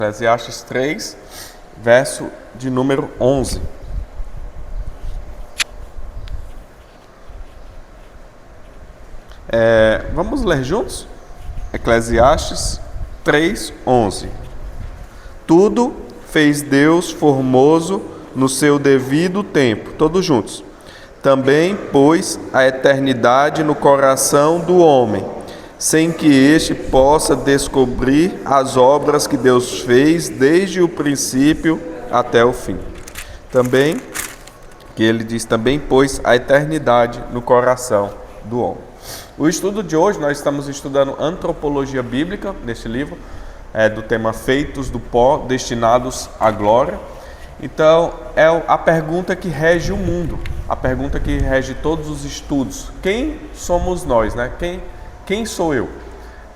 Eclesiastes 3, verso de número 11. Vamos ler juntos? Eclesiastes 3, 11. Tudo fez Deus formoso no seu devido tempo. Todos juntos. Também pôs a eternidade no coração do homem, sem que este possa descobrir as obras que Deus fez desde o princípio até o fim. Também, que ele diz, também pôs a eternidade no coração do homem. O estudo de hoje, nós estamos estudando antropologia bíblica, neste livro, do tema Feitos do Pó, Destinados à Glória. Então, é a pergunta que rege o mundo, a pergunta que rege todos os estudos. Quem somos nós, né? Quem sou eu?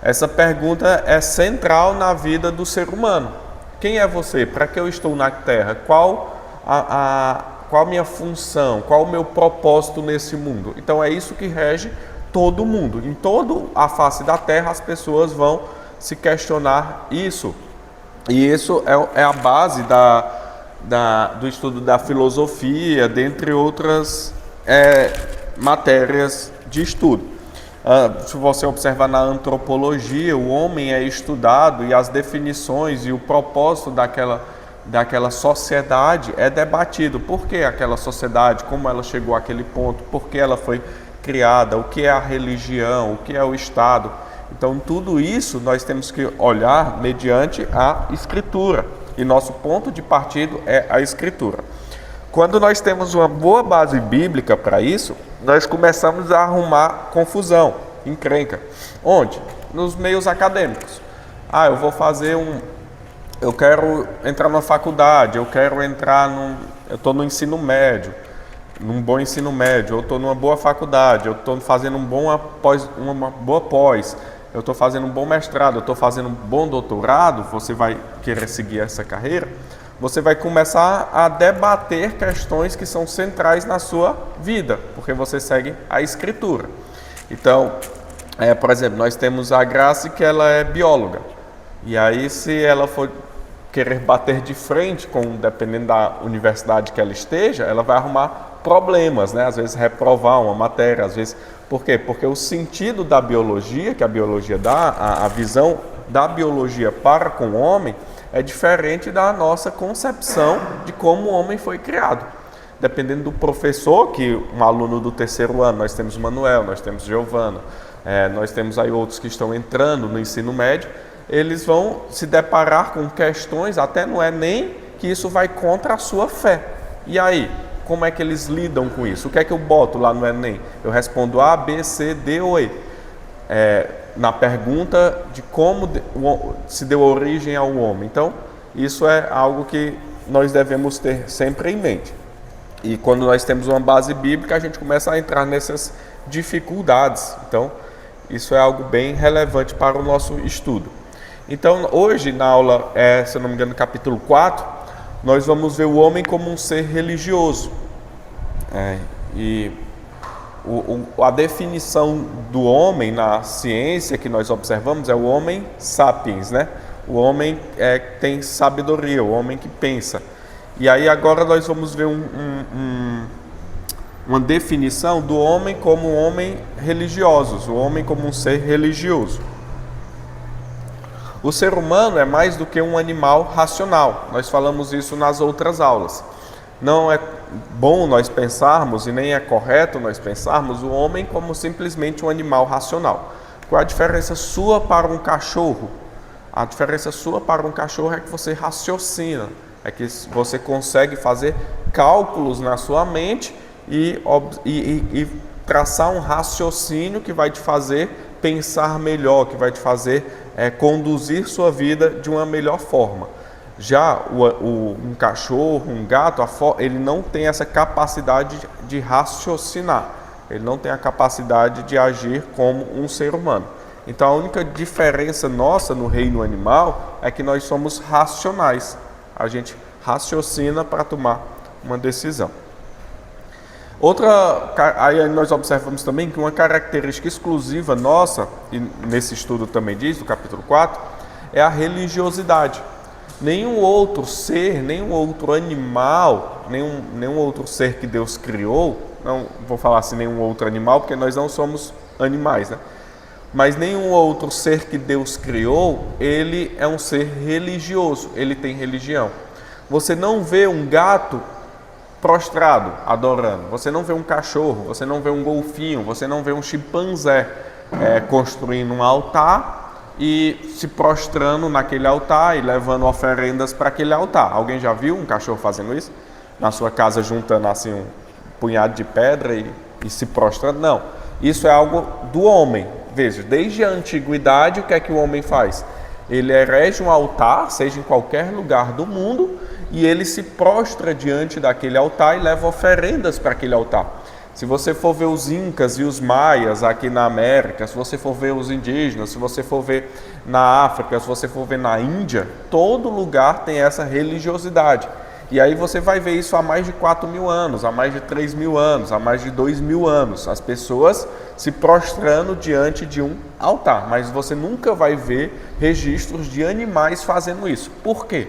Essa pergunta é central na vida do ser humano. Quem é você? Para que eu estou na Terra? Qual a minha função? Qual o meu propósito nesse mundo? Então é isso que rege todo mundo. Em toda a face da Terra as pessoas vão se questionar isso. E isso é a base do estudo da filosofia, dentre outras matérias de estudo. Se você observar na antropologia, o homem é estudado e as definições e o propósito daquela sociedade é debatido. Por que aquela sociedade, como ela chegou àquele ponto, por que ela foi criada, o que é a religião, o que é o Estado. Então tudo isso nós temos que olhar mediante a Escritura. E nosso ponto de partida é a Escritura. Quando nós temos uma boa base bíblica para isso, nós começamos a arrumar confusão, encrenca. Onde? Nos meios acadêmicos. Eu quero entrar numa faculdade, eu estou no ensino médio, num bom ensino médio, eu estou numa boa faculdade, eu estou fazendo uma boa pós, eu estou fazendo um bom mestrado, eu estou fazendo um bom doutorado, você vai querer seguir essa carreira, você vai começar a debater questões que são centrais na sua vida, porque você segue a Escritura. Então, por exemplo, nós temos a Grace, que ela é bióloga, e aí se ela for querer bater de frente, dependendo da universidade que ela esteja, ela vai arrumar problemas, né? Às vezes reprovar uma matéria, às vezes... Por quê? Porque o sentido da biologia, que a biologia dá, a visão da biologia para com o homem, é diferente da nossa concepção de como o homem foi criado. Dependendo do professor, que um aluno do terceiro ano, nós temos Manuel, nós temos Giovana, nós temos aí outros que estão entrando no ensino médio, eles vão se deparar com questões, até no Enem, que isso vai contra a sua fé. E aí, como é que eles lidam com isso? O que é que eu boto lá no Enem? Eu respondo A, B, C, D ou E. Na pergunta de como se deu origem ao homem. Então, isso é algo que nós devemos ter sempre em mente. E quando nós temos uma base bíblica, a gente começa a entrar nessas dificuldades. Então, isso é algo bem relevante para o nosso estudo. Então, hoje, na aula, se eu não me engano, capítulo 4, nós vamos ver o homem como um ser religioso. A definição do homem na ciência que nós observamos é o homem sapiens, né? O homem que tem sabedoria, o homem que pensa. E aí agora nós vamos ver uma definição do homem como um homem religioso, o homem como um ser religioso. O ser humano é mais do que um animal racional. Nós falamos isso nas outras aulas. Não é bom nós pensarmos, e nem é correto nós pensarmos, o homem como simplesmente um animal racional. Qual a diferença sua para um cachorro? A diferença sua para um cachorro é que você raciocina, é que você consegue fazer cálculos na sua mente e traçar um raciocínio que vai te fazer pensar melhor, que vai te fazer conduzir sua vida de uma melhor forma. Já um cachorro, um gato, ele não tem essa capacidade de raciocinar, ele não tem a capacidade de agir como um ser humano. Então a única diferença nossa no reino animal é que nós somos racionais, a gente raciocina para tomar uma decisão. Aí nós observamos também que uma característica exclusiva nossa, e nesse estudo também diz, do capítulo 4, é a religiosidade. Nenhum outro ser, nenhum outro animal, nenhum outro ser que Deus criou, não vou falar assim nenhum outro animal, porque nós não somos animais, né? Mas nenhum outro ser que Deus criou, ele é um ser religioso, ele tem religião. Você não vê um gato prostrado, adorando. Você não vê um cachorro, você não vê um golfinho, você não vê um chimpanzé construindo um altar e se prostrando naquele altar e levando oferendas para aquele altar. Alguém já viu um cachorro fazendo isso? Na sua casa juntando assim um punhado de pedra e se prostrando? Não. Isso é algo do homem. Veja, desde a antiguidade, o que é que o homem faz? Ele erige um altar, seja em qualquer lugar do mundo, e ele se prostra diante daquele altar e leva oferendas para aquele altar. Se você for ver os incas e os maias aqui na América, se você for ver os indígenas, se você for ver na África, se você for ver na Índia, todo lugar tem essa religiosidade. E aí você vai ver isso há mais de 4.000 anos, há mais de 3.000 anos, há mais de 2.000 anos. As pessoas se prostrando diante de um altar, mas você nunca vai ver registros de animais fazendo isso. Por quê?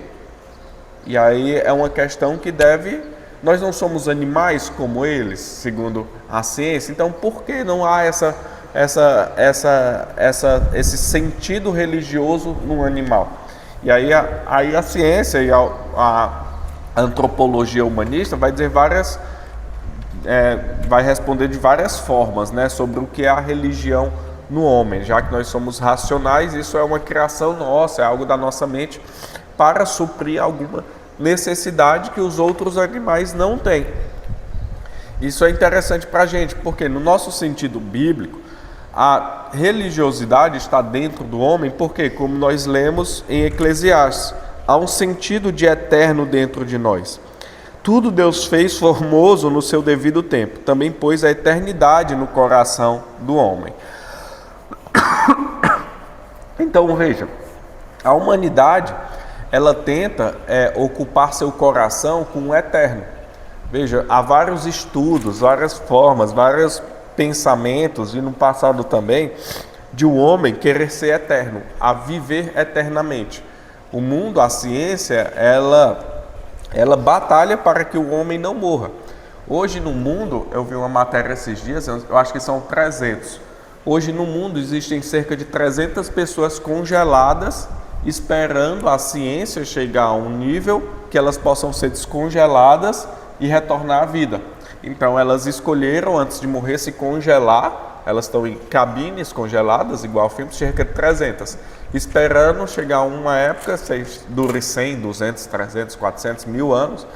E aí é uma questão que nós não somos animais como eles, segundo a ciência, então por que não há esse sentido religioso no animal? E aí a ciência e a antropologia humanista vai dizer vai responder de várias formas, né, sobre o que é a religião no homem, já que nós somos racionais, isso é uma criação nossa, é algo da nossa mente para suprir alguma necessidade que os outros animais não têm. Isso é interessante para a gente, porque no nosso sentido bíblico, a religiosidade está dentro do homem, porque, como nós lemos em Eclesiastes, há um sentido de eterno dentro de nós. Tudo Deus fez formoso no seu devido tempo, também pôs a eternidade no coração do homem. Então, veja, a humanidade ela tenta ocupar seu coração com o eterno. Veja, há vários estudos, várias formas, vários pensamentos, e no passado também, de o homem querer ser eterno, a viver eternamente. O mundo, a ciência, ela batalha para que o homem não morra. Hoje no mundo, eu vi uma matéria esses dias, eu acho que são 300. Hoje no mundo existem cerca de 300 pessoas congeladas, esperando a ciência chegar a um nível que elas possam ser descongeladas e retornar à vida. Então elas escolheram, antes de morrer, se congelar. Elas estão em cabines congeladas, igual filme, cerca de 300. Esperando chegar a uma época, dure 100, 200, 300, 400, 1.000 anos,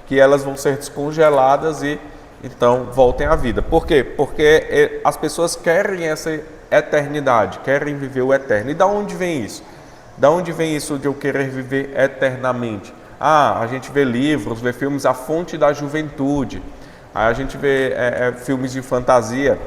que elas vão ser descongeladas e então voltem à vida. Por quê? Porque as pessoas querem essa eternidade, querem viver o eterno. E da onde vem isso? Da onde vem isso de eu querer viver eternamente? A gente vê livros, vê filmes, A Fonte da Juventude. Aí a gente vê filmes de fantasia,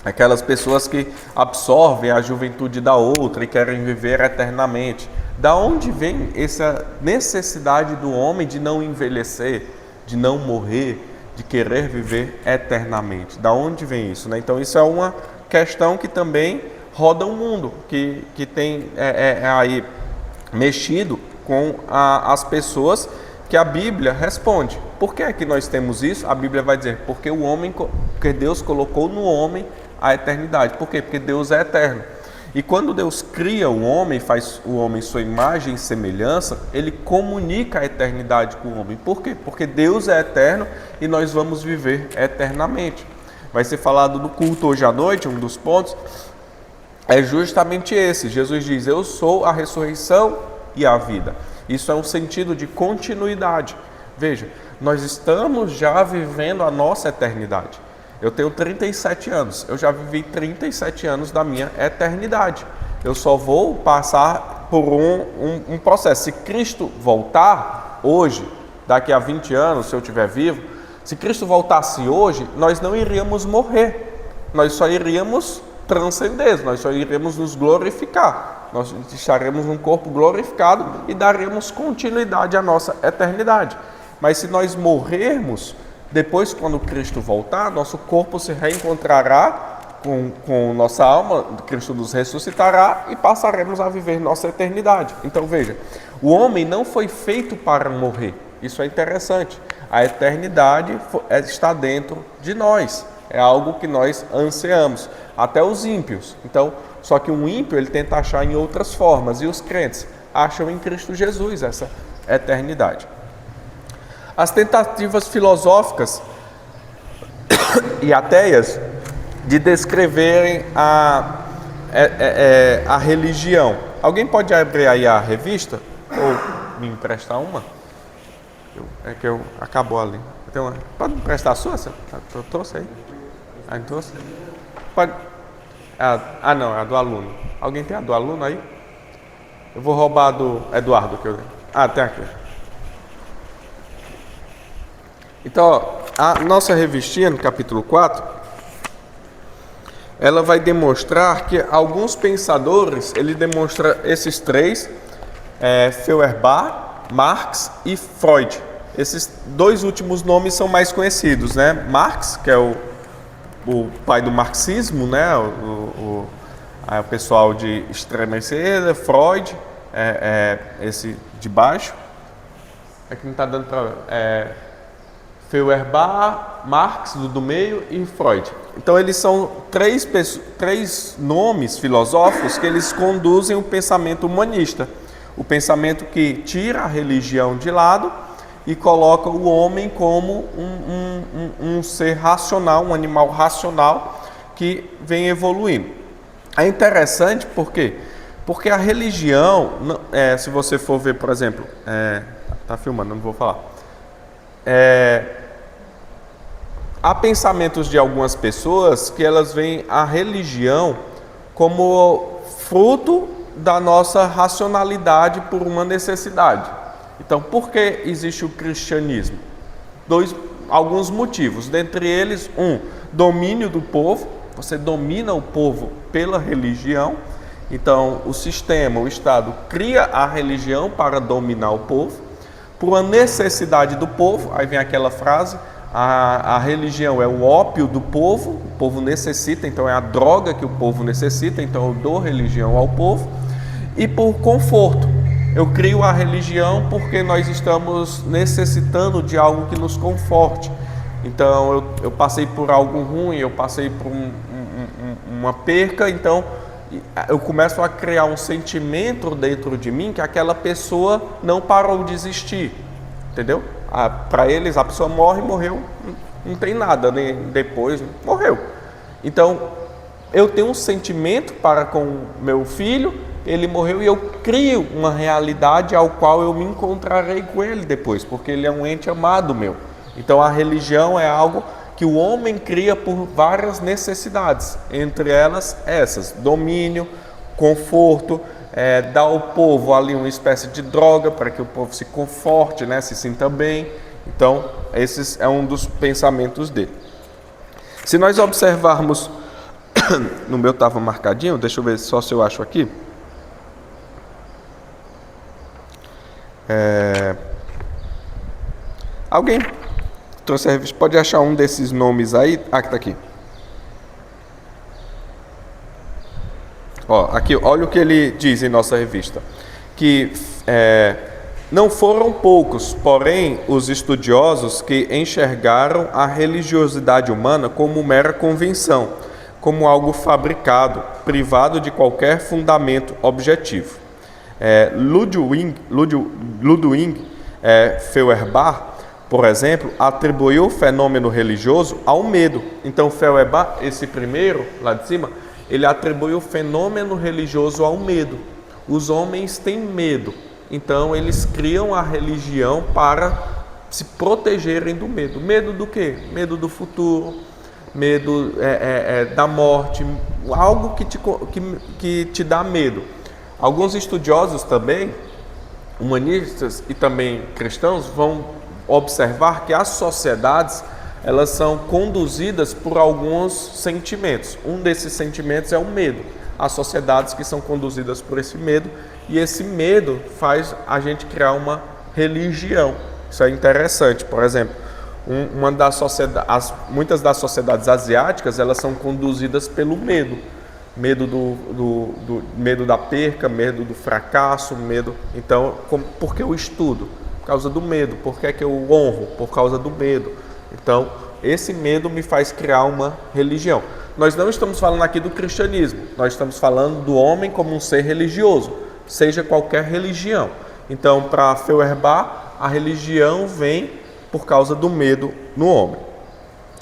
aquelas pessoas que absorvem a juventude da outra e querem viver eternamente. Da onde vem essa necessidade do homem de não envelhecer, de não morrer, de querer viver eternamente? Da onde vem isso, né? Então isso é uma questão que também roda o mundo, que tem aí mexido com as pessoas, que a Bíblia responde. Por que é que nós temos isso? A Bíblia vai dizer, porque Deus colocou no homem a eternidade. Por quê? Porque Deus é eterno. E quando Deus cria o homem, faz o homem sua imagem e semelhança, Ele comunica a eternidade com o homem. Por quê? Porque Deus é eterno e nós vamos viver eternamente. Vai ser falado no culto hoje à noite, um dos pontos é justamente esse. Jesus diz, eu sou a ressurreição e a vida. Isso é um sentido de continuidade. Veja, nós estamos já vivendo a nossa eternidade. Eu tenho 37 anos, eu já vivi 37 anos da minha eternidade. Eu só vou passar por um processo. Se Cristo voltar hoje, daqui a 20 anos, se eu estiver vivo, se Cristo voltasse hoje, nós não iríamos morrer. Nós só iríamos transcender, nós só iremos nos glorificar. Nós estaremos num corpo glorificado e daremos continuidade à nossa eternidade. Mas se nós morrermos, depois quando Cristo voltar, nosso corpo se reencontrará com nossa alma, Cristo nos ressuscitará e passaremos a viver nossa eternidade. Então veja, o homem não foi feito para morrer. Isso é interessante. A eternidade está dentro de nós. É algo que nós ansiamos. Até os ímpios. Então, só que um ímpio ele tenta achar em outras formas. E os crentes acham em Cristo Jesus essa eternidade. As tentativas filosóficas e ateias de descreverem a religião. Alguém pode abrir aí a revista? Ou me emprestar uma? Acabou ali. Pode me emprestar a sua? Eu trouxe aí? Ah, trouxe? Pode. Não, é a do aluno. Alguém tem a do aluno aí? Eu vou roubar a do Eduardo. Tem aqui. Então, a nossa revistinha, no capítulo 4, ela vai demonstrar que alguns pensadores, ele demonstra esses três, Feuerbach, Marx e Freud. Esses dois últimos nomes são mais conhecidos, né? Marx, que é o pai do marxismo, né? O pessoal de extrema esquerda, Freud, esse de baixo. Aqui não está dando para... Feuerbach, Marx, do meio, e Freud. Então eles são três nomes filosóficos que eles conduzem o pensamento humanista. O pensamento que tira a religião de lado e coloca o homem como um ser racional, um animal racional que vem evoluindo. É interessante por quê? Porque a religião, se você for ver, por exemplo, tá filmando, não vou falar. Há pensamentos de algumas pessoas que elas veem a religião como fruto da nossa racionalidade por uma necessidade. Então, por que existe o cristianismo? Alguns motivos, dentre eles, domínio do povo. Você domina o povo pela religião. Então, o sistema, o Estado cria a religião para dominar o povo. Por uma necessidade do povo, aí vem aquela frase, a religião é o ópio do povo, o povo necessita, então é a droga que o povo necessita, então eu dou religião ao povo. E por conforto, eu crio a religião porque nós estamos necessitando de algo que nos conforte. Então eu passei por algo ruim, eu passei por uma perca, então eu começo a criar um sentimento dentro de mim que aquela pessoa não parou de existir, entendeu? Para eles a pessoa morreu, não tem nada, nem depois, morreu. Então eu tenho um sentimento para com meu filho, ele morreu e eu crio uma realidade ao qual eu me encontrarei com ele depois, porque ele é um ente amado meu. Então a religião é algo que o homem cria por várias necessidades, entre elas essas: domínio, conforto, dar ao povo ali uma espécie de droga para que o povo se conforte, né, se sinta bem. Então, esse é um dos pensamentos dele. Se nós observarmos, no meu estava marcadinho, deixa eu ver só se eu acho aqui. Alguém trouxe a revista, pode achar um desses nomes aí? Que está aqui. Aqui, olha o que ele diz em nossa revista, que não foram poucos, porém, os estudiosos que enxergaram a religiosidade humana como mera convenção, como algo fabricado, privado de qualquer fundamento objetivo. Ludwig Feuerbach, por exemplo, atribuiu o fenômeno religioso ao medo. Então, Feuerbach, esse primeiro, lá de cima, ele atribui o fenômeno religioso ao medo. Os homens têm medo, então eles criam a religião para se protegerem do medo. Medo do quê? Medo do futuro, medo da morte, algo que te dá medo. Alguns estudiosos também, humanistas e também cristãos, vão observar que as sociedades, elas são conduzidas por alguns sentimentos. Um desses sentimentos é o medo. Há sociedades que são conduzidas por esse medo, e esse medo faz a gente criar uma religião. Isso é interessante. Por exemplo, Muitas das sociedades asiáticas, elas são conduzidas pelo medo. Medo medo da perca, medo do fracasso, medo. Então, por que eu estudo? Por causa do medo. Por que é que eu honro? Por causa do medo. Então, esse medo me faz criar uma religião. Nós não estamos falando aqui do cristianismo, nós estamos falando do homem como um ser religioso, seja qualquer religião. Então, para Feuerbach, a religião vem por causa do medo no homem.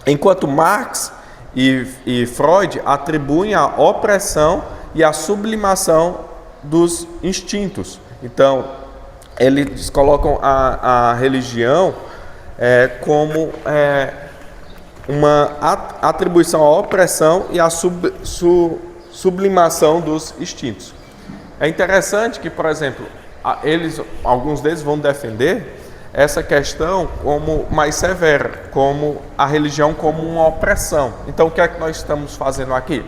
Enquanto Marx e Freud atribuem a opressão e a sublimação dos instintos. Então, eles colocam a religião como uma atribuição à opressão e à sublimação dos instintos. É interessante que, por exemplo, alguns deles vão defender essa questão como mais severa, como a religião como uma opressão. Então, o que é que nós estamos fazendo aqui?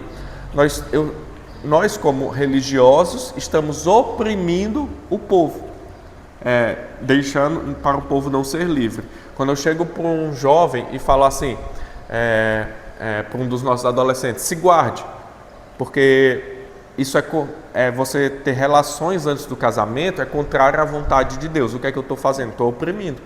Nós como religiosos, estamos oprimindo o povo, deixando para o povo não ser livre. Quando eu chego para um jovem e falo assim, para um dos nossos adolescentes, se guarde, porque isso você ter relações antes do casamento é contrário à vontade de Deus. O que é que eu estou fazendo? Estou oprimindo.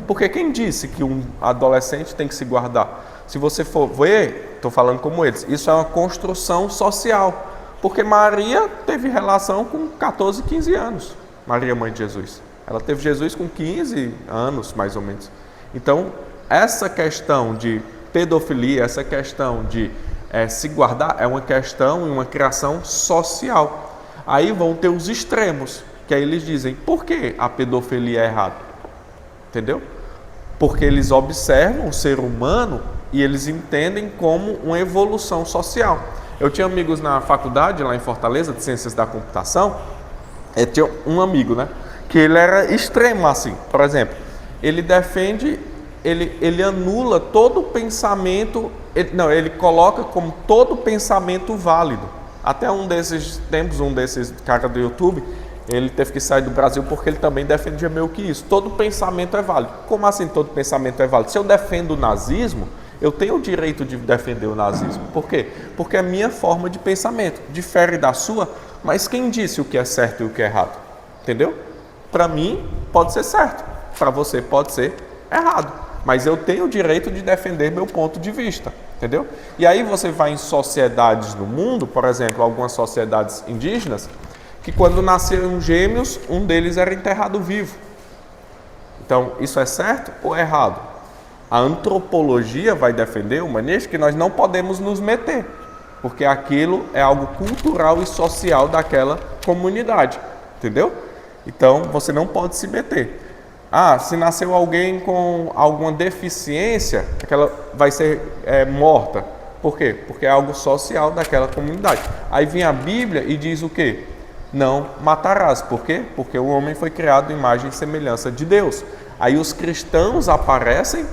Porque quem disse que um adolescente tem que se guardar? Se você for ver, estou falando como eles, isso é uma construção social. Porque Maria teve relação com 14, 15 anos. Maria, mãe de Jesus. Ela teve Jesus com 15 anos, mais ou menos. Então, essa questão de pedofilia, essa questão de se guardar, é uma questão e uma criação social. Aí vão ter os extremos, que aí eles dizem, por que a pedofilia é errada? Entendeu? Porque eles observam o ser humano e eles entendem como uma evolução social. Eu tinha amigos na faculdade, lá em Fortaleza, de Ciências da Computação, tinha um amigo, né, que ele era extremo assim. Por exemplo, ele defende, ele anula todo pensamento, ele coloca como todo pensamento válido. Até um desses caras do YouTube, ele teve que sair do Brasil porque ele também defendia meio que isso. Todo pensamento é válido. Como assim todo pensamento é válido? Se eu defendo o nazismo, eu tenho o direito de defender o nazismo. Por quê? Porque é a minha forma de pensamento difere da sua, mas quem disse o que é certo e o que é errado? Entendeu? Para mim, pode ser certo. Para você, pode ser errado. Mas eu tenho o direito de defender meu ponto de vista. Entendeu? E aí você vai em sociedades no mundo, por exemplo, algumas sociedades indígenas, que quando nasceram gêmeos, um deles era enterrado vivo. Então, isso é certo ou é errado? A antropologia vai defender o humanismo que nós não podemos nos meter, porque aquilo é algo cultural e social daquela comunidade, entendeu? Então, você não pode se meter. Se nasceu alguém com alguma deficiência, aquela vai ser morta. Por quê? Porque é algo social daquela comunidade. Aí vem a Bíblia e diz o quê? Não matarás. Por quê? Porque o homem foi criado em imagem e semelhança de Deus. Aí os cristãos aparecem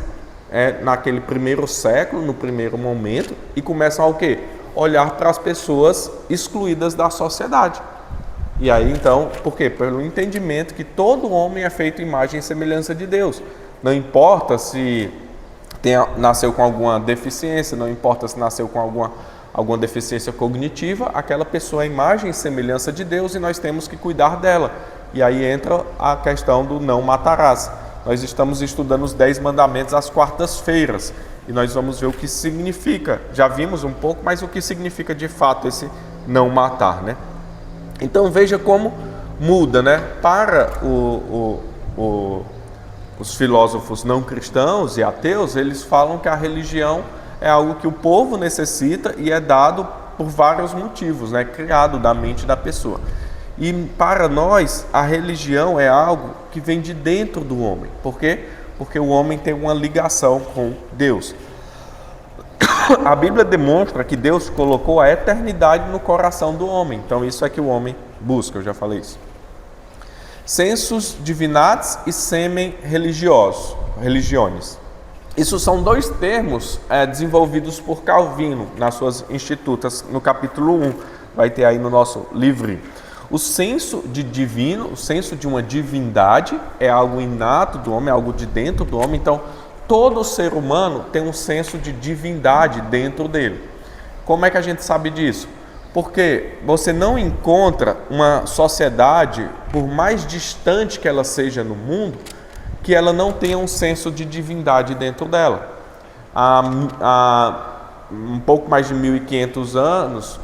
naquele primeiro século, no primeiro momento, e começam a o quê? Olhar para as pessoas excluídas da sociedade. E aí então, por quê? Pelo entendimento que todo homem é feito em imagem e semelhança de Deus. Não importa se nasceu com alguma deficiência, não importa se nasceu com alguma deficiência cognitiva, aquela pessoa é imagem e semelhança de Deus e nós temos que cuidar dela. E aí entra a questão do não matarás. Nós estamos estudando os 10 mandamentos às quartas-feiras e nós vamos ver o que significa. Já vimos um pouco, mas o que significa de fato esse não matar, né? Então veja como muda, né? Para os filósofos não cristãos e ateus, eles falam que a religião é algo que o povo necessita e é dado por vários motivos, né? Criado da mente da pessoa. E para nós, a religião é algo que vem de dentro do homem. Por quê? Porque o homem tem uma ligação com Deus. A Bíblia demonstra que Deus colocou a eternidade no coração do homem. Então isso é que o homem busca, eu já falei isso. Sensus divinatis e semen religiones. Isso são dois termos desenvolvidos por Calvino nas suas Institutas, no capítulo 1. Vai ter aí no nosso livrinho. O senso de divino, o senso de uma divindade é algo inato do homem, é algo de dentro do homem. Então, todo ser humano tem um senso de divindade dentro dele. Como é que a gente sabe disso? Porque você não encontra uma sociedade, por mais distante que ela seja no mundo, que ela não tenha um senso de divindade dentro dela. Há um pouco mais de 1500 anos,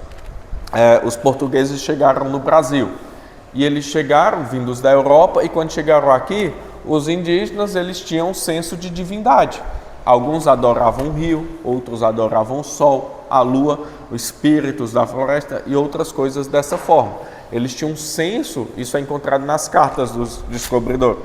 os portugueses chegaram no Brasil. E eles chegaram vindos da Europa, e quando chegaram aqui, os indígenas eles tinham um senso de divindade. Alguns adoravam o rio, outros adoravam o sol, a lua, os espíritos da floresta e outras coisas dessa forma. Eles tinham um senso, isso é encontrado nas cartas dos descobridores,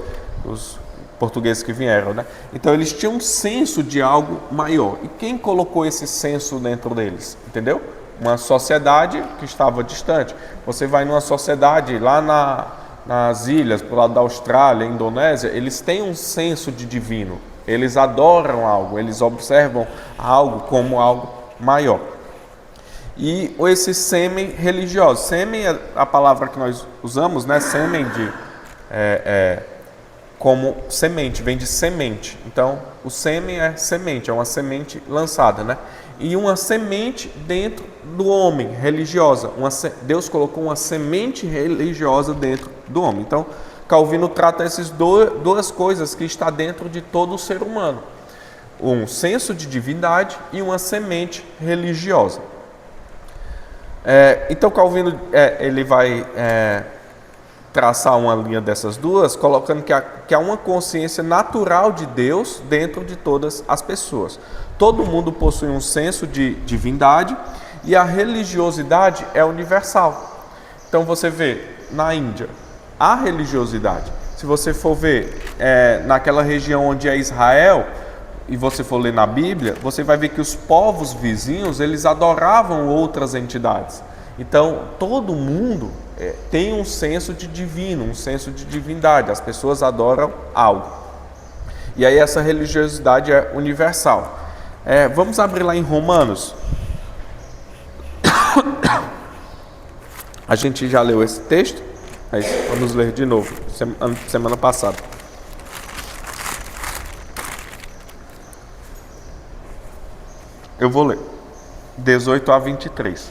dos portugueses que vieram, né? Então eles tinham um senso de algo maior. E quem colocou esse senso dentro deles? Entendeu? Uma sociedade que estava distante. Você vai numa sociedade lá nas ilhas, pro lado da Austrália, Indonésia, eles têm um senso de divino. Eles adoram algo, eles observam algo como algo maior. E esse sêmen religioso. Sêmen é a palavra que nós usamos, né? Sêmen como semente, vem de semente. Então, o sêmen é semente, é uma semente lançada, né? E uma semente dentro do homem, religiosa. Deus colocou uma semente religiosa dentro do homem. Então, Calvino trata essas duas coisas que está dentro de todo o ser humano. Um senso de divindade e uma semente religiosa. Então, Calvino ele vai traçar uma linha dessas duas, colocando que há uma consciência natural de Deus dentro de todas as pessoas. Todo mundo possui um senso de divindade e a religiosidade é universal. Então você vê na Índia a religiosidade. Se você for ver naquela região onde é Israel e você for ler na Bíblia, você vai ver que os povos vizinhos eles adoravam outras entidades. Então todo mundo tem um senso de divino, um senso de divindade. As pessoas adoram algo. E aí essa religiosidade é universal. Vamos abrir lá em Romanos. A gente já leu esse texto, mas vamos ler de novo, semana passada. Eu vou ler, 18 a 23.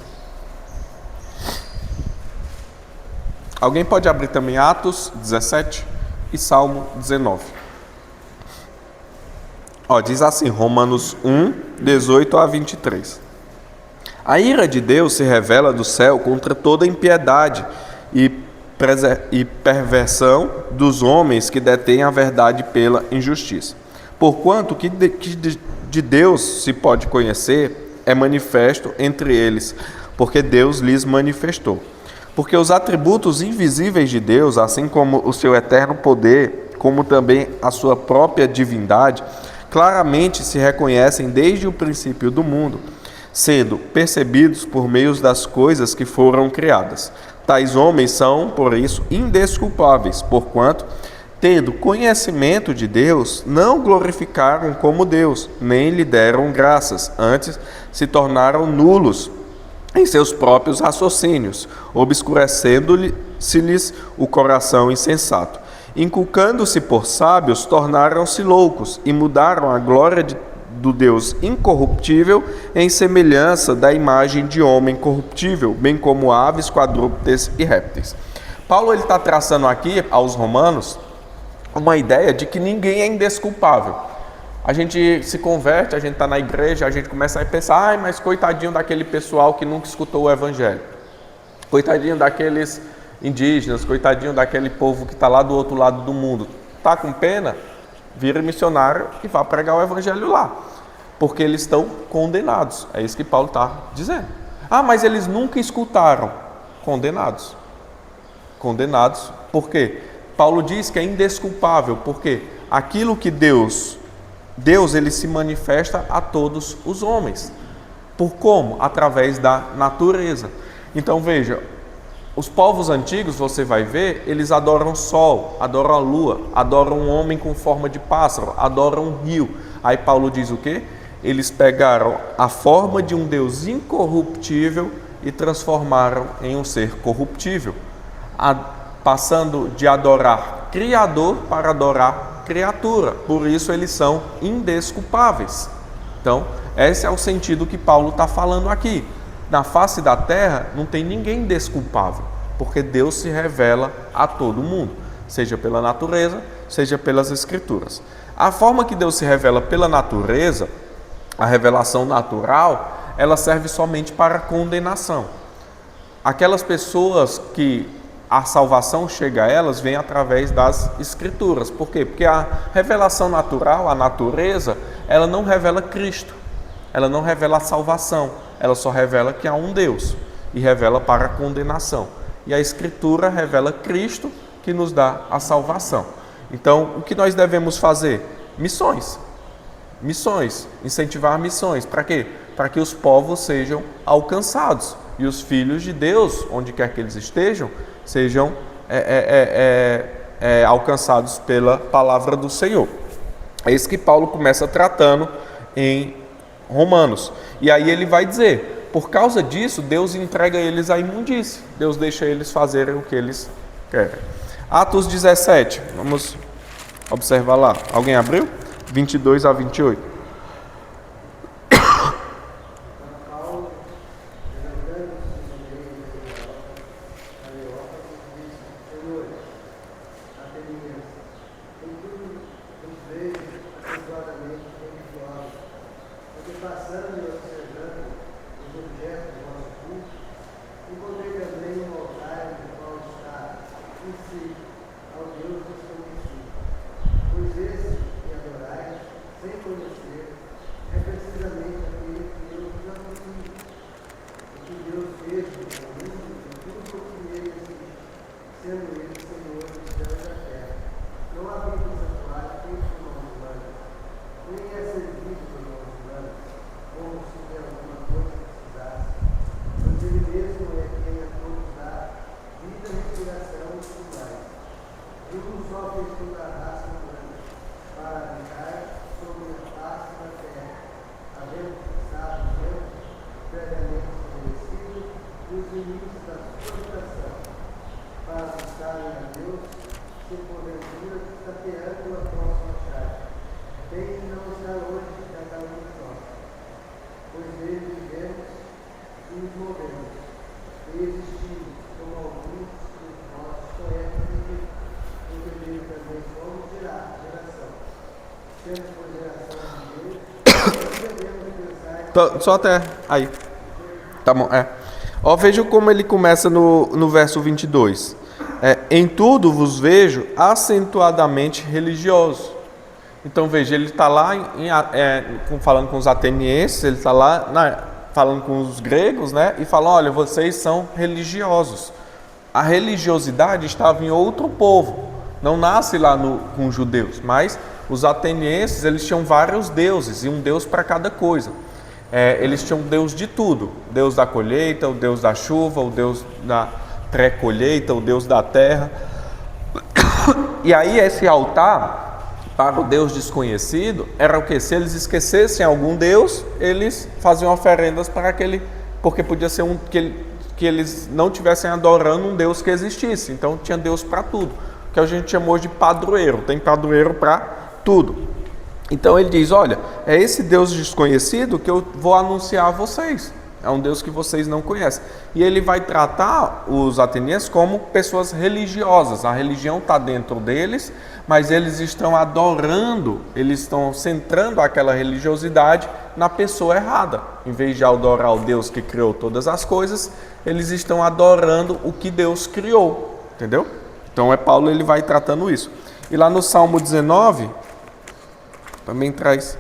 Alguém pode abrir também Atos 17 e Salmo 19. Diz assim, Romanos 1, 18 a 23. A ira de Deus se revela do céu contra toda impiedade e perversão dos homens que detêm a verdade pela injustiça. Porquanto que de Deus se pode conhecer é manifesto entre eles, porque Deus lhes manifestou. Porque os atributos invisíveis de Deus, assim como o seu eterno poder, como também a sua própria divindade, claramente se reconhecem desde o princípio do mundo, sendo percebidos por meio das coisas que foram criadas. Tais homens são, por isso, indesculpáveis, porquanto, tendo conhecimento de Deus, não glorificaram como Deus, nem lhe deram graças, antes se tornaram nulos em seus próprios raciocínios, obscurecendo-se-lhes o coração insensato. Inculcando-se por sábios, tornaram-se loucos e mudaram a glória do Deus incorruptível em semelhança da imagem de homem corruptível, bem como aves, quadrúpedes e répteis. Paulo está traçando aqui aos romanos uma ideia de que ninguém é indesculpável. A gente se converte, a gente está na igreja, a gente começa a pensar, mas coitadinho daquele pessoal que nunca escutou o evangelho. Coitadinho daqueles indígenas, coitadinho daquele povo que está lá do outro lado do mundo. Está com pena? Vira missionário e vá pregar o evangelho lá. Porque eles estão condenados. É isso que Paulo está dizendo. Mas eles nunca escutaram. Condenados. Condenados. Por quê? Paulo diz que é indesculpável. Porque aquilo que Deus ele se manifesta a todos os homens. Por como? Através da natureza. Então veja, os povos antigos, você vai ver, eles adoram o sol, adoram a lua, adoram um homem com forma de pássaro, adoram um rio. Aí Paulo diz o quê? Eles pegaram a forma de um Deus incorruptível e transformaram em um ser corruptível, passando de adorar Criador para adorar criatura, por isso eles são indesculpáveis. Então, esse é o sentido que Paulo está falando aqui. Na face da terra não tem ninguém desculpável, porque Deus se revela a todo mundo, seja pela natureza, seja pelas escrituras. A forma que Deus se revela pela natureza, a revelação natural, ela serve somente para condenação. Aquelas pessoas que a salvação chega a elas, vem através das escrituras. Por quê? Porque a revelação natural, a natureza, ela não revela Cristo, ela não revela a salvação, ela só revela que há um Deus e revela para a condenação. E a escritura revela Cristo, que nos dá a salvação. Então, o que nós devemos fazer? Missões. Missões, incentivar missões. Para quê? Para que os povos sejam alcançados e os filhos de Deus, onde quer que eles estejam, sejam alcançados pela palavra do Senhor. É isso que Paulo começa tratando em Romanos. E aí ele vai dizer, por causa disso, Deus entrega eles à imundície. Deus deixa eles fazerem o que eles querem. Atos 17, vamos observar lá. Alguém abriu? 22 a 28. Só até aí. Tá bom, Ó, veja como ele começa no verso 22. Em tudo vos vejo acentuadamente religiosos. Então veja, ele está lá falando com os atenienses, ele está lá falando com os gregos, né? E fala, olha, vocês são religiosos. A religiosidade estava em outro povo, não nasce lá com os judeus, mas os atenienses, eles tinham vários deuses, e um deus para cada coisa. Eles tinham Deus de tudo, Deus da colheita, o Deus da chuva, o Deus da pré-colheita, o Deus da terra. E aí esse altar para o Deus desconhecido era o que? Se eles esquecessem algum Deus, eles faziam oferendas para aquele, porque podia ser que eles não estivessem adorando um Deus que existisse. Então tinha Deus para tudo, que a gente chamou de padroeiro, tem padroeiro para tudo. Então ele diz, olha, é esse Deus desconhecido que eu vou anunciar a vocês. É um Deus que vocês não conhecem. E ele vai tratar os atenienses como pessoas religiosas. A religião está dentro deles, mas eles estão adorando, eles estão centrando aquela religiosidade na pessoa errada. Em vez de adorar o Deus que criou todas as coisas, eles estão adorando o que Deus criou. Entendeu? Então Paulo, ele vai tratando isso. E lá no Salmo 19... também traz.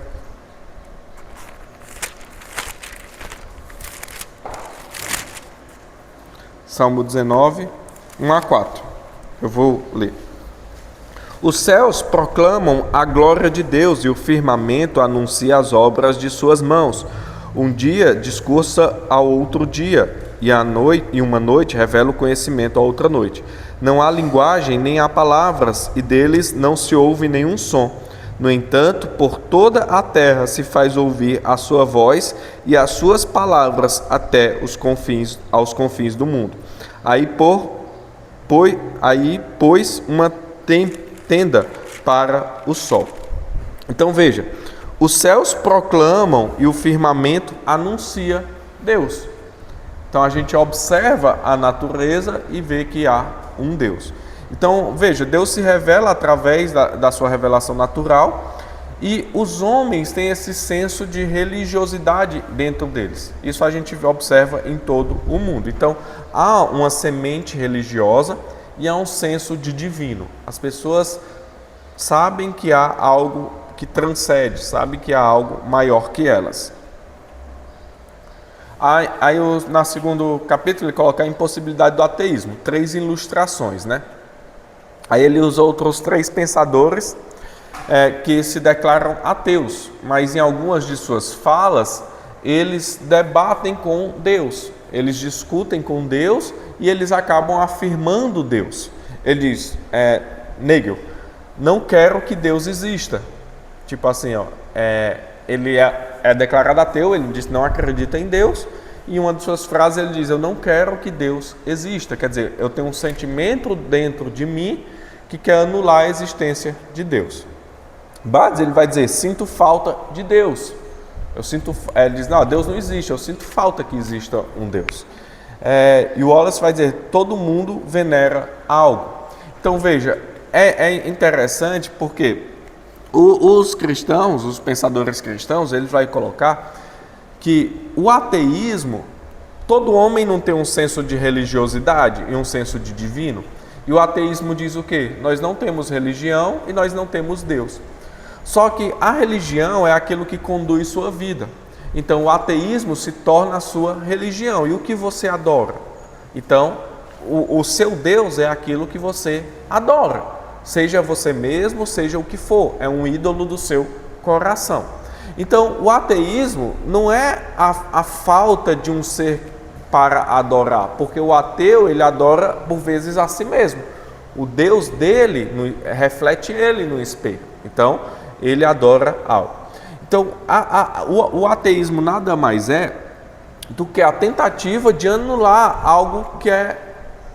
Salmo 19, 1 a 4. Eu vou ler. Os céus proclamam a glória de Deus e o firmamento anuncia as obras de suas mãos. Um dia discursa ao outro dia, e uma noite revela o conhecimento à outra noite. Não há linguagem nem há palavras, e deles não se ouve nenhum som. No entanto, por toda a terra se faz ouvir a sua voz e as suas palavras até aos confins do mundo. Aí pôs uma tenda para o sol. Então veja, os céus proclamam e o firmamento anuncia Deus. Então a gente observa a natureza e vê que há um Deus. Então veja, Deus se revela através da sua revelação natural, e os homens têm esse senso de religiosidade dentro deles. Isso a gente observa em todo o mundo. Então há uma semente religiosa e há um senso de divino. As pessoas sabem que há algo que transcende, sabem que há algo maior que elas. Aí na segundo capítulo ele coloca a impossibilidade do ateísmo, 3 ilustrações, né? Aí ele usa outros 3 pensadores que se declaram ateus, mas em algumas de suas falas eles debatem com Deus, eles discutem com Deus e eles acabam afirmando Deus. Ele diz, Nagel, não quero que Deus exista. Tipo assim, ele é declarado ateu, ele diz que não acredita em Deus, e em uma de suas frases ele diz, eu não quero que Deus exista. Quer dizer, eu tenho um sentimento dentro de mim que quer anular a existência de Deus. Bardes, ele vai dizer, sinto falta de Deus. Ele diz, não, Deus não existe, eu sinto falta que exista um Deus. E o Wallace vai dizer, todo mundo venera algo. Então veja, é interessante porque os cristãos, os pensadores cristãos, eles vão colocar que o ateísmo, todo homem não tem um senso de religiosidade e um senso de divino. E o ateísmo diz o quê? Nós não temos religião e nós não temos Deus. Só que a religião é aquilo que conduz sua vida. Então o ateísmo se torna a sua religião. E o que você adora? Então o seu Deus é aquilo que você adora. Seja você mesmo, seja o que for. É um ídolo do seu coração. Então o ateísmo não é a falta de um ser para adorar. Porque o ateu, ele adora por vezes a si mesmo. O Deus dele reflete ele no espelho. Então ele adora algo. Então, o ateísmo nada mais é do que a tentativa de anular algo que é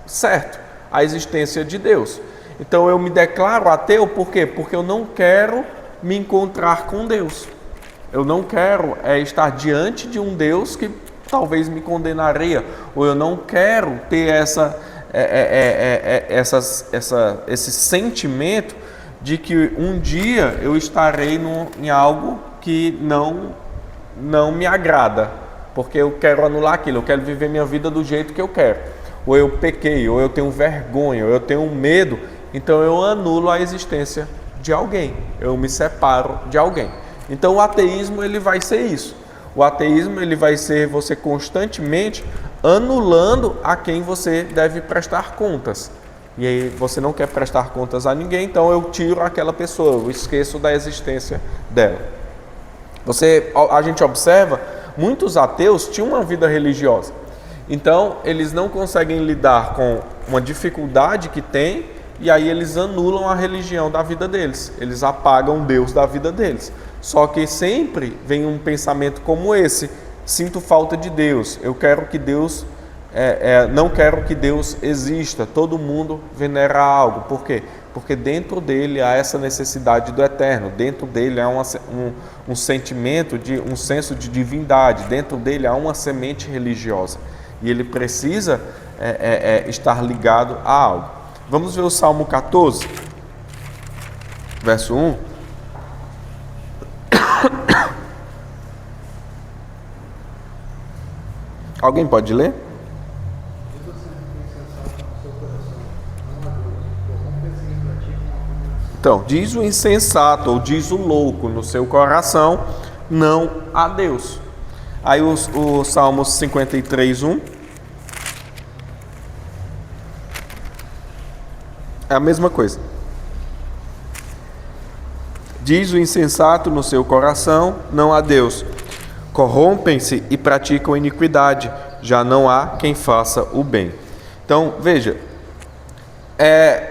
certo, a existência de Deus. Então, eu me declaro ateu por quê? Porque eu não quero me encontrar com Deus. Eu não quero estar diante de um Deus que talvez me condenaria, ou eu não quero ter esse sentimento de que um dia eu estarei em algo que não me agrada, porque eu quero anular aquilo, eu quero viver minha vida do jeito que eu quero. Ou eu pequei, ou eu tenho vergonha, ou eu tenho medo, então eu anulo a existência de alguém, eu me separo de alguém. Então o ateísmo ele vai ser isso. O ateísmo ele vai ser você constantemente anulando a quem você deve prestar contas. E aí você não quer prestar contas a ninguém, então eu tiro aquela pessoa, eu esqueço da existência dela. A gente observa, muitos ateus tinham uma vida religiosa. Então eles não conseguem lidar com uma dificuldade que tem, e aí eles anulam a religião da vida deles. Eles apagam Deus da vida deles. Só que sempre vem um pensamento como esse: sinto falta de Deus, eu quero que Deus... não quero que Deus exista, todo mundo venera algo. Por quê? Porque dentro dele há essa necessidade do eterno, dentro dele há um sentimento, um senso de divindade, dentro dele há uma semente religiosa e ele precisa estar ligado a algo. Vamos ver o Salmo 14, verso 1. Alguém pode ler? Então, diz o insensato ou diz o louco no seu coração, não a Deus. Aí o Salmo 53, 1. É a mesma coisa. Diz o insensato no seu coração, não a Deus. Corrompem-se e praticam iniquidade, já não há quem faça o bem. Então, veja,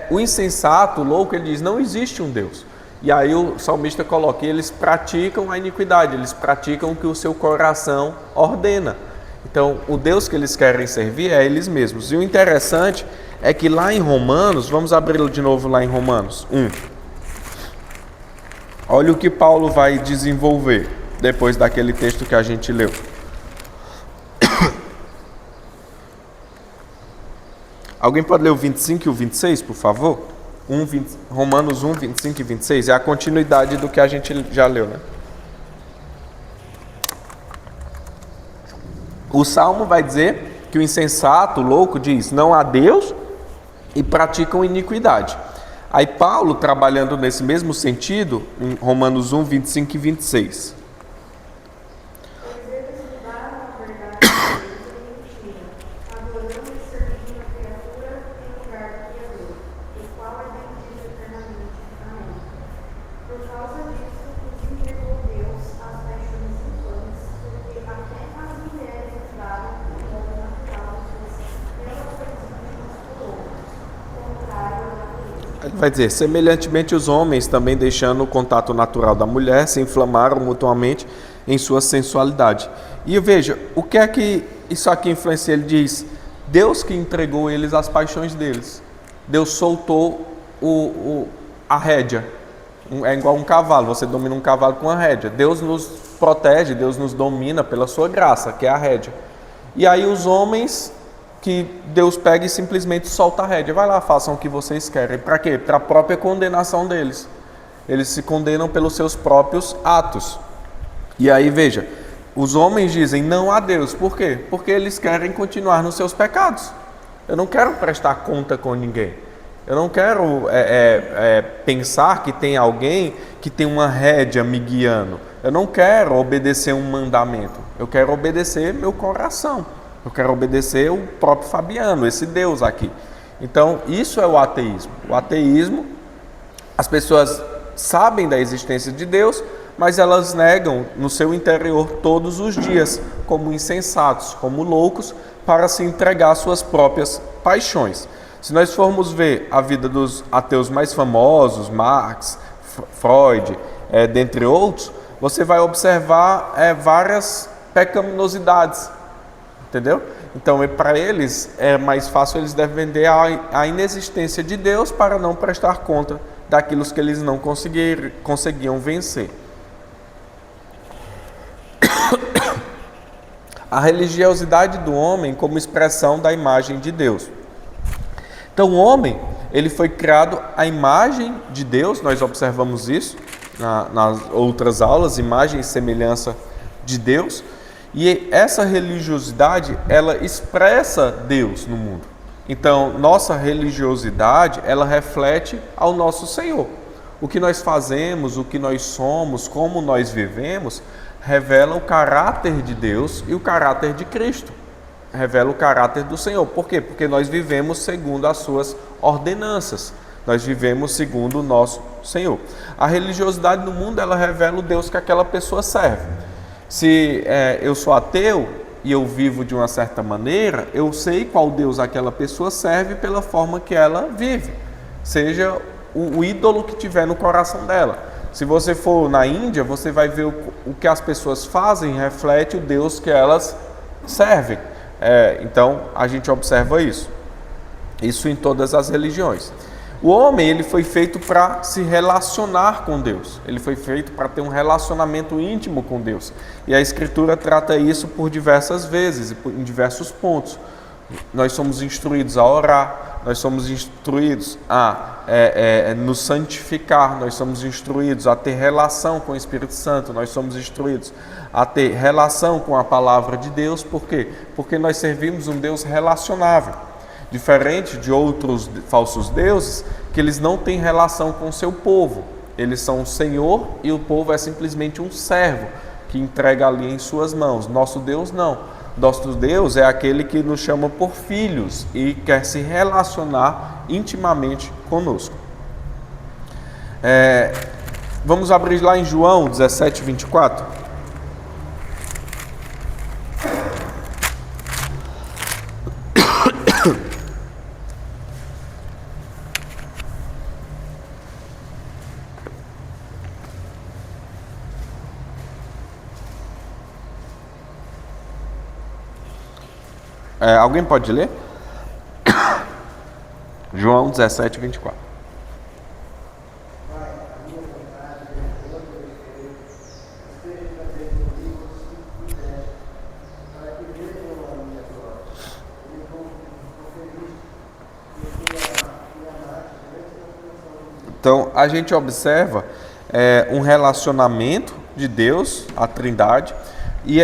o insensato, o louco, ele diz, não existe um Deus. E aí o salmista coloca, eles praticam a iniquidade, eles praticam o que o seu coração ordena. Então, o Deus que eles querem servir é eles mesmos. E o interessante é que lá em Romanos, vamos abri-lo de novo lá em Romanos 1. Olha o que Paulo vai desenvolver depois daquele texto que a gente leu. Alguém pode ler o 25 e o 26, por favor? Romanos 1, 25 e 26. É a continuidade do que a gente já leu, né? O Salmo vai dizer que o insensato, o louco, diz: não há Deus, e praticam iniquidade. Aí Paulo, trabalhando nesse mesmo sentido, em Romanos 1, 25 e 26. Ele vai dizer: semelhantemente os homens, também deixando o contato natural da mulher, se inflamaram mutuamente em sua sensualidade. E veja, o que é que isso aqui influencia? Ele diz: Deus que entregou eles às paixões deles. Deus soltou a rédea. É igual um cavalo, você domina um cavalo com a rédea. Deus nos protege, Deus nos domina pela sua graça, que é a rédea. E aí os homens, que Deus pega e simplesmente solta a rédea. Vai lá, façam o que vocês querem. Para quê? Para a própria condenação deles. Eles se condenam pelos seus próprios atos. E aí, veja, os homens dizem não a Deus. Por quê? Porque eles querem continuar nos seus pecados. Eu não quero prestar conta com ninguém. Eu não quero pensar que tem alguém que tem uma rédea me guiando. Eu não quero obedecer um mandamento. Eu quero obedecer meu coração. Eu quero obedecer o próprio Fabiano, esse Deus aqui. Então, isso é o ateísmo. O ateísmo, as pessoas sabem da existência de Deus, mas elas negam no seu interior todos os dias, como insensatos, como loucos, para se entregar às suas próprias paixões. Se nós formos ver a vida dos ateus mais famosos, Marx, Freud, dentre outros, você vai observar várias pecaminosidades. Entendeu? Então, para eles, é mais fácil eles defender a inexistência de Deus para não prestar conta daquilo que eles não conseguiam vencer. A religiosidade do homem como expressão da imagem de Deus. Então, o homem, ele foi criado à imagem de Deus, nós observamos isso nas outras aulas, imagem e semelhança de Deus. E essa religiosidade, ela expressa Deus no mundo. Então, nossa religiosidade, ela reflete ao nosso Senhor. O que nós fazemos, o que nós somos, como nós vivemos, revela o caráter de Deus e o caráter de Cristo. Revela o caráter do Senhor. Por quê? Porque nós vivemos segundo as suas ordenanças. Nós vivemos segundo o nosso Senhor. A religiosidade no mundo, ela revela o Deus que aquela pessoa serve. Se eu sou ateu e eu vivo de uma certa maneira, eu sei qual Deus aquela pessoa serve pela forma que ela vive, seja o ídolo que tiver no coração dela. Se você for na Índia, você vai ver o que as pessoas fazem reflete o Deus que elas servem. Então, a gente observa isso em todas as religiões. O homem, ele foi feito para se relacionar com Deus. Ele foi feito para ter um relacionamento íntimo com Deus. E a Escritura trata isso por diversas vezes e em diversos pontos. Nós somos instruídos a orar, nós somos instruídos a nos santificar, nós somos instruídos a ter relação com o Espírito Santo, nós somos instruídos a ter relação com a palavra de Deus. Por quê? Porque nós servimos um Deus relacionável. Diferente de outros falsos deuses, que eles não têm relação com o seu povo. Eles são o Senhor e o povo é simplesmente um servo que entrega ali em suas mãos. Nosso Deus não. Nosso Deus é aquele que nos chama por filhos e quer se relacionar intimamente conosco. Vamos abrir lá em João 17, 24. Alguém pode ler? João 17, 24. Então, a gente observa um relacionamento de Deus, a Trindade, e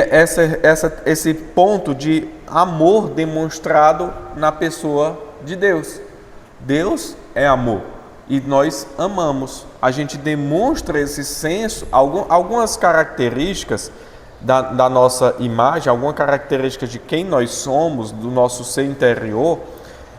esse ponto de amor demonstrado na pessoa de Deus. Deus é amor e nós amamos. A gente demonstra esse senso, algumas características da nossa imagem, alguma característica de quem nós somos, do nosso ser interior,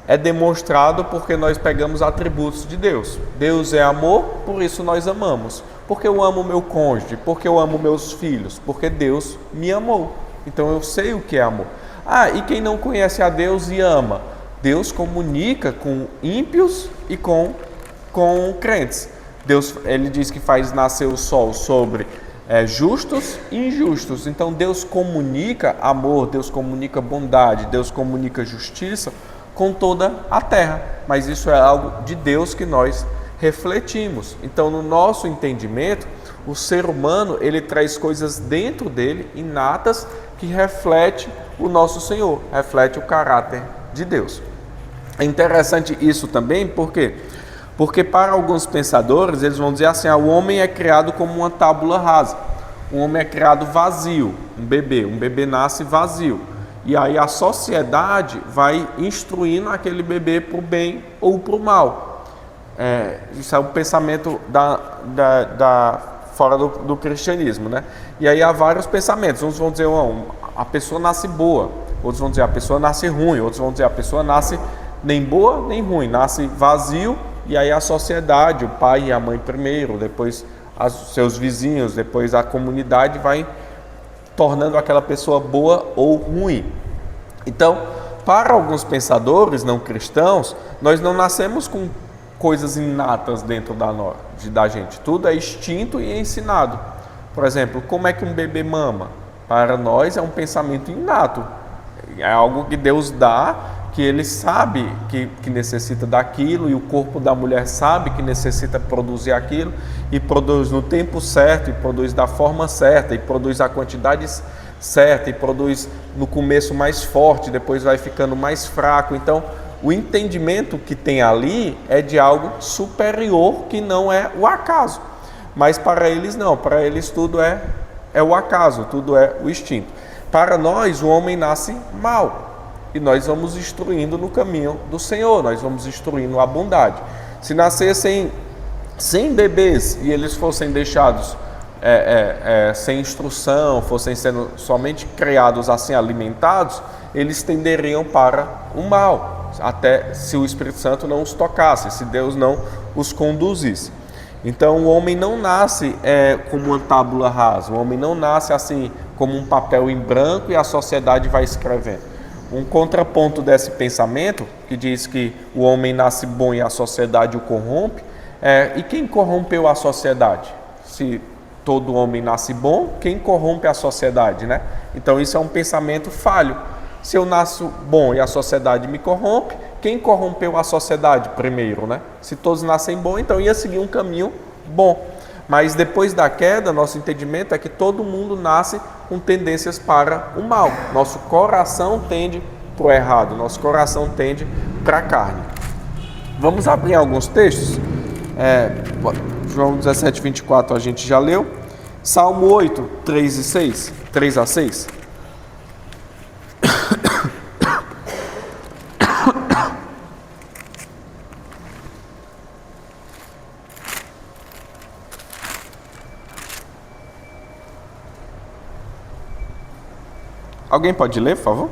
é demonstrado porque nós pegamos atributos de Deus. Deus é amor, por isso nós amamos. Porque eu amo meu cônjuge, porque eu amo meus filhos, porque Deus me amou. Então eu sei o que é amor. E quem não conhece a Deus e ama? Deus comunica com ímpios e com crentes. Deus, ele diz que faz nascer o sol sobre justos e injustos. Então Deus comunica amor, Deus comunica bondade, Deus comunica justiça com toda a terra. Mas isso é algo de Deus que nós refletimos. Então, no nosso entendimento, o ser humano, ele traz coisas dentro dele, inatas, que reflete o nosso Senhor, reflete o caráter de Deus. É interessante isso também, por quê? Porque para alguns pensadores, eles vão dizer assim, o homem é criado como uma tábula rasa. O homem é criado vazio, um bebê nasce vazio. E aí a sociedade vai instruindo aquele bebê para o bem ou para o mal. Isso é o pensamento fora do cristianismo, né? E aí há vários pensamentos. Uns vão dizer, a pessoa nasce boa. Outros vão dizer, a pessoa nasce ruim. Outros vão dizer, a pessoa nasce nem boa nem ruim. Nasce vazio, e aí a sociedade, o pai e a mãe primeiro, depois seus vizinhos, depois a comunidade vai tornando aquela pessoa boa ou ruim. Então, para alguns pensadores não cristãos, nós não nascemos com coisas inatas dentro da gente. Tudo é instinto e é ensinado. Por exemplo, como é que um bebê mama? Para nós é um pensamento inato. É algo que Deus dá, que ele sabe que necessita daquilo, e o corpo da mulher sabe que necessita produzir aquilo, e produz no tempo certo, e produz da forma certa, e produz a quantidade certa, e produz no começo mais forte, depois vai ficando mais fraco. Então, o entendimento que tem ali é de algo superior, que não é o acaso. Mas para eles não, para eles tudo é o acaso, tudo é o instinto. Para nós, o homem nasce mal, e nós vamos instruindo no caminho do Senhor, nós vamos instruindo a bondade. Se nascessem 100 bebês e eles fossem deixados sem instrução, fossem sendo somente criados assim, alimentados, eles tenderiam para o mal, até se o Espírito Santo não os tocasse, se Deus não os conduzisse. Então o homem não nasce como uma tábula rasa, o homem não nasce assim como um papel em branco e a sociedade vai escrevendo. Um contraponto desse pensamento, que diz que o homem nasce bom e a sociedade o corrompe, e quem corrompeu a sociedade? Se todo homem nasce bom, quem corrompe a sociedade, né? Então isso é um pensamento falho. Se eu nasço bom e a sociedade me corrompe, quem corrompeu a sociedade primeiro, né? Se todos nascem bom, então ia seguir um caminho bom. Mas depois da queda, nosso entendimento é que todo mundo nasce com tendências para o mal. Nosso coração tende para o errado, nosso coração tende para a carne. Vamos abrir alguns textos. João 17, 24 a gente já leu. Salmo 8, 3 a 6. Alguém pode ler, por favor?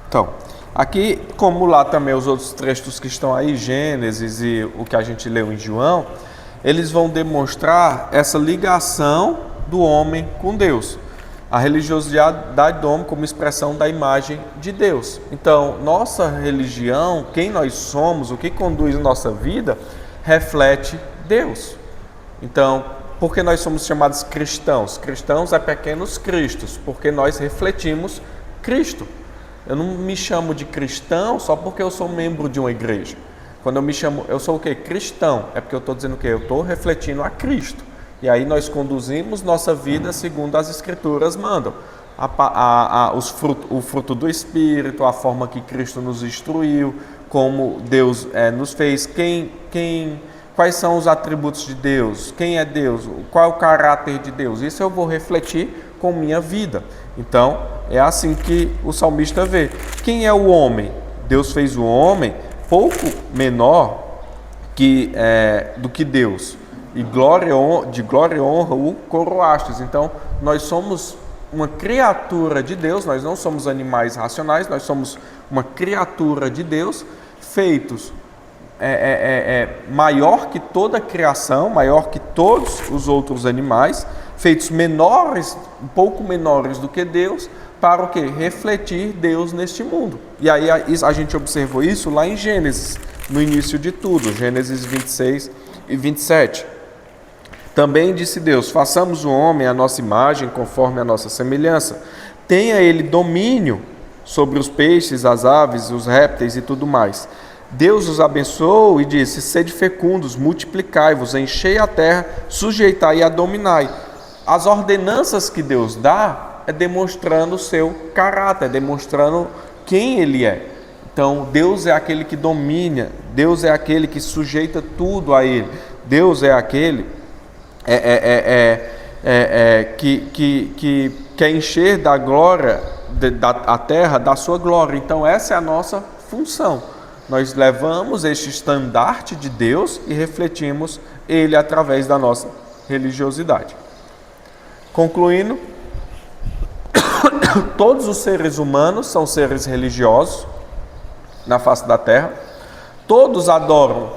Então, aqui, como lá também os outros textos que estão aí, Gênesis e o que a gente leu em João, eles vão demonstrar essa ligação do homem com Deus. A religiosidade do homem como expressão da imagem de Deus. Então, nossa religião, quem nós somos, o que conduz a nossa vida, reflete Deus. Então, por que nós somos chamados cristãos? Cristãos é pequenos cristos, porque nós refletimos Cristo. Eu não me chamo de cristão só porque eu sou membro de uma igreja. Quando eu me chamo, eu sou o quê? Cristão. É porque eu estou dizendo o quê? Eu estou refletindo a Cristo. E aí nós conduzimos nossa vida segundo as Escrituras mandam. O fruto do Espírito, a forma que Cristo nos instruiu, como Deus nos fez, quais são os atributos de Deus, quem é Deus, qual é o caráter de Deus. Isso eu vou refletir com minha vida. Então, é assim que o salmista vê. Quem é o homem? Deus fez o homem pouco menor do que Deus. E de glória e honra o coroastes. Então, nós somos uma criatura de Deus, nós não somos animais racionais, nós somos uma criatura de Deus, feitos maior que toda a criação, maior que todos os outros animais, feitos menores, um pouco menores do que Deus, para o quê? Refletir Deus neste mundo. E aí a gente observou isso lá em Gênesis, no início de tudo, Gênesis 26 e 27. Também disse Deus: façamos o homem à nossa imagem, conforme a nossa semelhança. Tenha ele domínio sobre os peixes, as aves, os répteis e tudo mais. Deus os abençoou e disse: sede fecundos, multiplicai-vos, enchei a terra, sujeitai e a dominai. As ordenanças que Deus dá é demonstrando o seu caráter, é demonstrando quem Ele é. Então, Deus é aquele que domina, Deus é aquele que sujeita tudo a Ele. Deus é aquele que quer encher da glória a terra da sua glória. Então, essa é a nossa função. Nós levamos este estandarte de Deus e refletimos Ele através da nossa religiosidade. Concluindo, todos os seres humanos são seres religiosos na face da terra. Todos adoram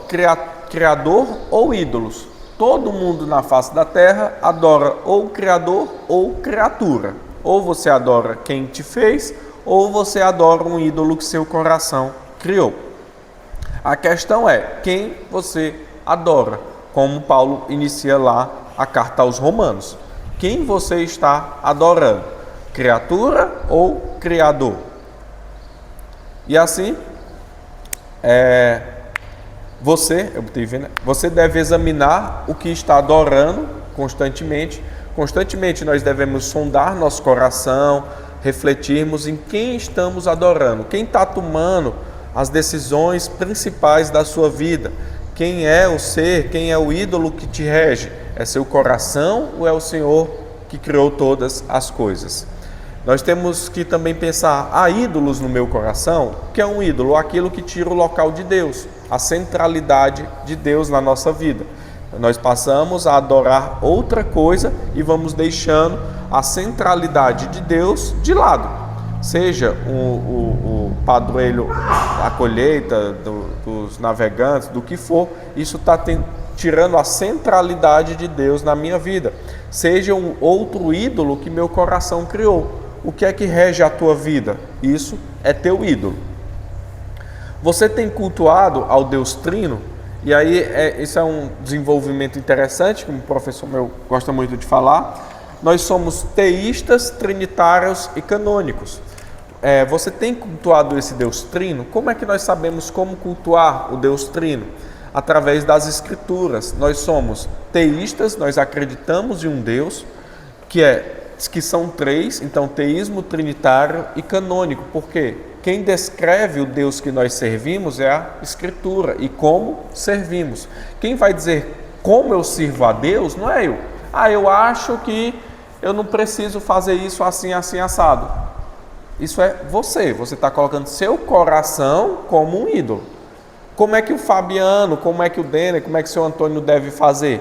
Criador ou ídolos. Todo mundo na face da terra adora ou Criador ou criatura. Ou você adora quem te fez, ou você adora um ídolo que seu coração criou. A questão é quem você adora, como Paulo inicia lá a carta aos Romanos. Quem você está adorando? Criatura ou Criador? E assim, você deve examinar o que está adorando constantemente. Constantemente nós devemos sondar nosso coração, refletirmos em quem estamos adorando, quem está tomando as decisões principais da sua vida, quem é o ser, quem é o ídolo que te rege, é seu coração ou é o Senhor que criou todas as coisas? Nós temos que também pensar, há ídolos no meu coração? O que é um ídolo? Aquilo que tira o local de Deus, a centralidade de Deus na nossa vida. Nós passamos a adorar outra coisa e vamos deixando a centralidade de Deus de lado. Seja o padroeiro, a colheita dos navegantes, do que for, isso está tirando a centralidade de Deus na minha vida. Seja um outro ídolo que meu coração criou. O que é que rege a tua vida? Isso é teu ídolo. Você tem cultuado ao Deus Trino? E aí, isso é um desenvolvimento interessante, que um professor meu gosta muito de falar. Nós somos teístas, trinitários e canônicos. Você tem cultuado esse Deus Trino? Como é que nós sabemos como cultuar o Deus Trino? Através das Escrituras. Nós somos teístas, nós acreditamos em um Deus que são três, então teísmo, trinitário e canônico. Por quê? Quem descreve o Deus que nós servimos é a Escritura e como servimos. Quem vai dizer como eu sirvo a Deus não é eu. Eu acho que eu não preciso fazer isso assim, assim, assado. Isso é você está colocando seu coração como um ídolo. Como é que o Fabiano, como é que o Denner, como é que o seu Antônio deve fazer?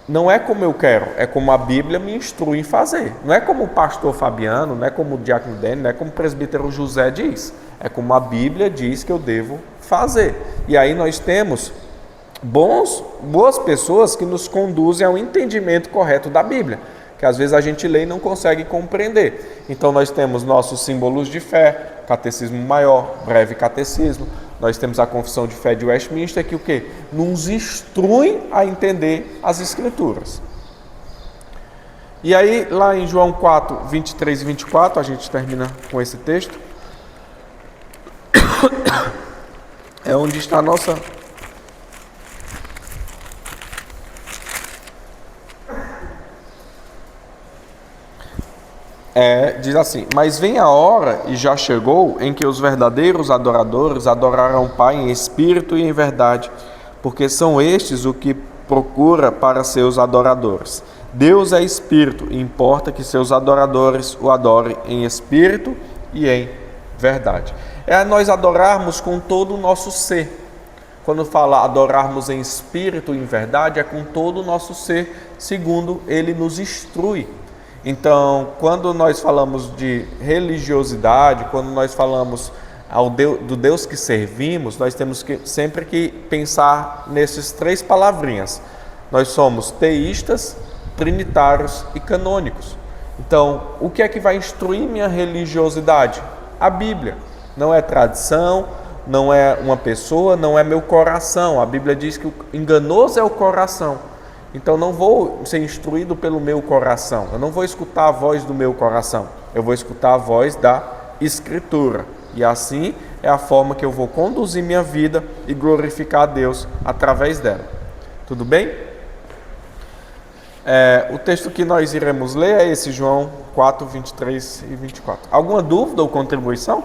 Não é como eu quero, é como a Bíblia me instrui em fazer. Não é como o pastor Fabiano, não é como o diácono Denner, não é como o presbítero José diz. É como a Bíblia diz que eu devo fazer. E aí nós temos boas pessoas que nos conduzem ao entendimento correto da Bíblia, que às vezes a gente lê e não consegue compreender. Então nós temos nossos símbolos de fé, catecismo maior, breve catecismo. Nós temos a confissão de fé de Westminster, que o quê? Nos instrui a entender as Escrituras. E aí, lá em João 4, 23 e 24, a gente termina com esse texto. é onde está a nossa... diz assim: mas vem a hora, e já chegou, em que os verdadeiros adoradores adorarão o Pai em espírito e em verdade, porque são estes o que procura para seus adoradores. Deus é espírito, e importa que seus adoradores o adorem em espírito e em verdade. É nós adorarmos com todo o nosso ser. Quando fala adorarmos em espírito e em verdade, é com todo o nosso ser, segundo Ele nos instrui. Então, quando nós falamos de religiosidade, quando nós falamos do Deus que servimos, nós temos sempre que pensar nesses 3 palavrinhas. Nós somos teístas, trinitários e canônicos. Então, o que é que vai instruir minha religiosidade? A Bíblia. Não é tradição, não é uma pessoa, não é meu coração. A Bíblia diz que o enganoso é o coração. Então não vou ser instruído pelo meu coração, eu não vou escutar a voz do meu coração, eu vou escutar a voz da Escritura. E assim é a forma que eu vou conduzir minha vida e glorificar a Deus através dela. Tudo bem? O texto que nós iremos ler é esse, João 4, 23 e 24. Alguma dúvida ou contribuição?